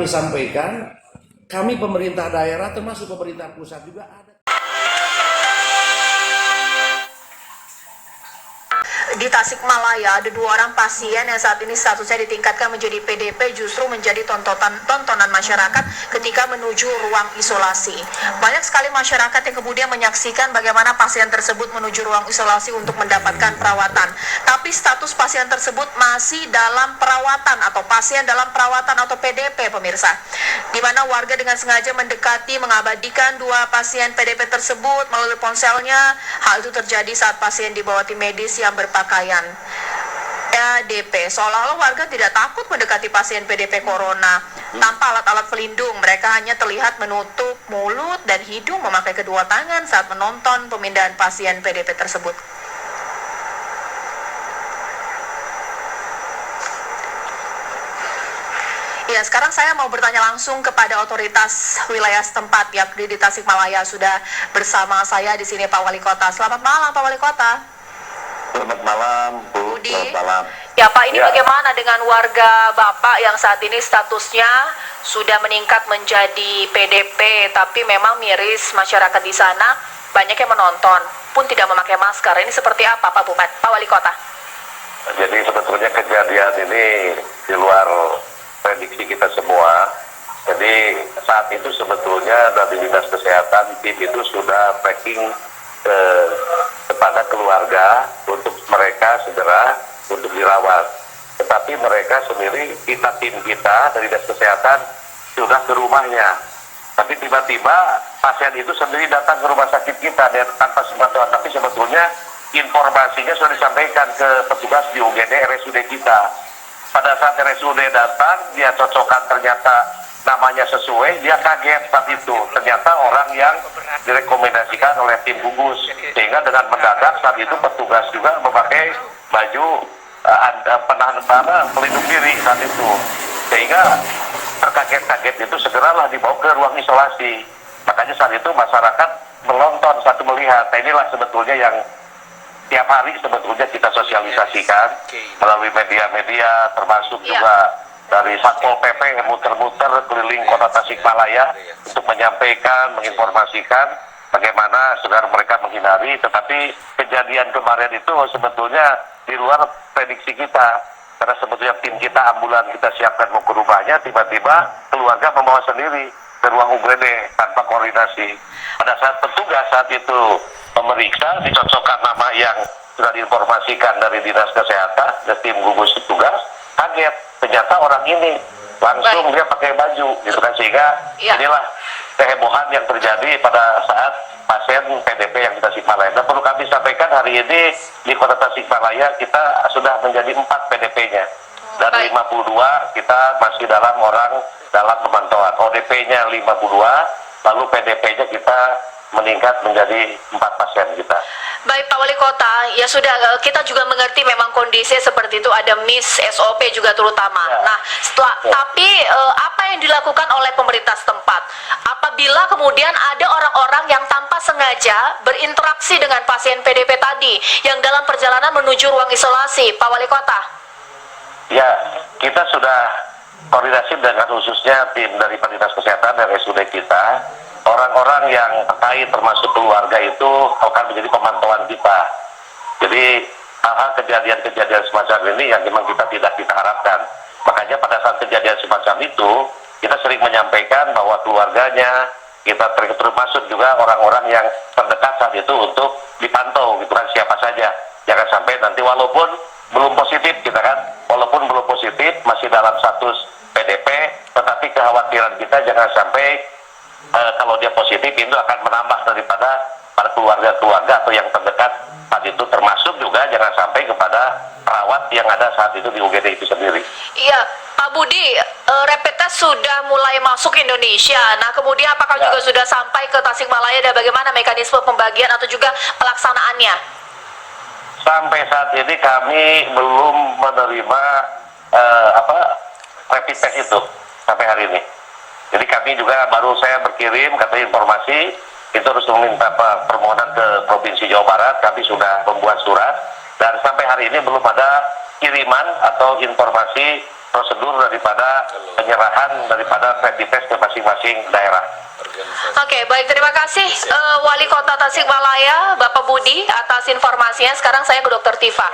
kami sampaikan, kami pemerintah daerah termasuk pemerintah pusat juga ada. Di Tasikmalaya ada 2 orang pasien yang saat ini statusnya ditingkatkan menjadi PDP justru menjadi tontonan masyarakat ketika menuju ruang isolasi. Banyak sekali masyarakat yang kemudian menyaksikan bagaimana pasien tersebut menuju ruang isolasi untuk mendapatkan perawatan. Tapi status pasien tersebut masih dalam perawatan atau pasien dalam perawatan atau PDP, pemirsa. Di mana warga dengan sengaja mendekati mengabadikan 2 pasien PDP tersebut melalui ponselnya. Hal itu terjadi saat pasien dibawa tim medis yang berpakaian PDP. Seolah-olah warga tidak takut mendekati pasien PDP corona. Tanpa alat-alat pelindung, mereka hanya terlihat menutup mulut dan hidung memakai kedua tangan saat menonton pemindahan pasien PDP tersebut. Ya, sekarang saya mau bertanya langsung kepada otoritas wilayah setempat, yakni di Tasikmalaya. Sudah bersama saya di sini Pak Wali Kota. Selamat malam Pak Wali Kota. Selamat malam, Bu. Budi. Selamat malam. Ya Pak, ini bagaimana dengan warga Bapak yang saat ini statusnya sudah meningkat menjadi PDP, tapi memang miris masyarakat di sana banyak yang menonton pun tidak memakai masker. Ini seperti apa Pak Bupati, Pak Wali Kota? Jadi sebetulnya kejadian ini di luar prediksi kita semua. Jadi saat itu sebetulnya dari Dinas Kesehatan tim itu sudah tracking kepada keluarga untuk mereka segera untuk dirawat. Tetapi mereka sendiri, tim kita dari Dinas Kesehatan sudah ke rumahnya. Tapi tiba-tiba pasien itu sendiri datang ke rumah sakit kita tanpa sepengetahuan. Tapi sebetulnya informasinya sudah disampaikan ke petugas di UGD RSUD kita. Pada saat RSUD datang, dia cocokkan ternyata namanya sesuai, dia kaget saat itu. Ternyata orang yang direkomendasikan oleh tim gugus. Sehingga dengan mendadak saat itu petugas juga memakai baju penahan pelindung diri saat itu. Sehingga terkaget-kaget itu segeralah dibawa ke ruang isolasi. Makanya saat itu masyarakat menonton satu melihat. Nah, inilah sebetulnya yang tiap hari sebetulnya kita sosialisasikan melalui media-media, termasuk juga dari Satpol PP yang muter-muter keliling kota Tasikmalaya untuk menyampaikan, menginformasikan bagaimana agar mereka menghindari. Tetapi kejadian kemarin itu sebetulnya di luar prediksi kita, karena sebetulnya tim kita ambulan kita siapkan mau ke rumahnya, tiba-tiba keluarga membawa sendiri ke ruang UGD tanpa koordinasi. Pada saat petugas saat itu memeriksa, dicocokkan nama yang sudah diinformasikan dari Dinas Kesehatan dan tim gugus tugas, kaget ternyata orang ini langsung dia pakai baju gitu kan, sehingga inilah kehebohan yang terjadi pada saat pasien PDP yang di Tasikmalaya. Dan perlu kami sampaikan hari ini di kota Tasikmalaya kita sudah menjadi 4 PDP-nya. Dari 52 kita masih dalam pemantauan. ODP-nya 52, lalu PDP-nya kita meningkat menjadi 4 pasien kita. Baik Pak Wali Kota, ya sudah, kita juga mengerti memang kondisi seperti itu, ada miss SOP juga terutama. Nah, tapi apa yang dilakukan oleh pemerintah setempat apabila kemudian ada orang-orang yang tanpa sengaja berinteraksi dengan pasien PDP tadi yang dalam perjalanan menuju ruang isolasi, Pak Wali Kota? Ya, kita sudah koordinasi dengan khususnya tim dari Dinas Kesehatan dan RSUD kita. Orang-orang yang terkait termasuk keluarga itu akan menjadi pemantauan kita. Jadi hal-hal kejadian-kejadian semacam ini yang memang kita tidak harapkan. Makanya pada saat kejadian semacam itu kita sering menyampaikan bahwa keluarganya kita termasuk juga orang-orang yang terdekat saat itu untuk dipantau gitu kan, siapa saja. Jangan sampai nanti walaupun belum positif kita kan, walaupun belum positif masih dalam status PDP, tetapi kekhawatiran kita jangan sampai kalau dia positif itu akan menambah daripada para keluarga-keluarga atau yang terdekat saat itu, termasuk juga jangan sampai kepada perawat yang ada saat itu di UGD itu sendiri. Iya, Pak Budi, rapid test sudah mulai masuk Indonesia. Nah, kemudian apakah juga sudah sampai ke Tasikmalaya dan bagaimana mekanisme pembagian atau juga pelaksanaannya? Sampai saat ini kami belum menerima rapid test itu sampai hari ini. Jadi kami juga baru saya berkirim katanya informasi itu harus meminta permohonan ke Provinsi Jawa Barat. Kami sudah membuat surat dan sampai hari ini belum ada kiriman atau informasi prosedur daripada penyerahan daripada rapid test ke masing-masing daerah. Oke, baik, terima kasih Wali Kota Tasikmalaya Bapak Budi atas informasinya. Sekarang saya ke Dr. Tifa.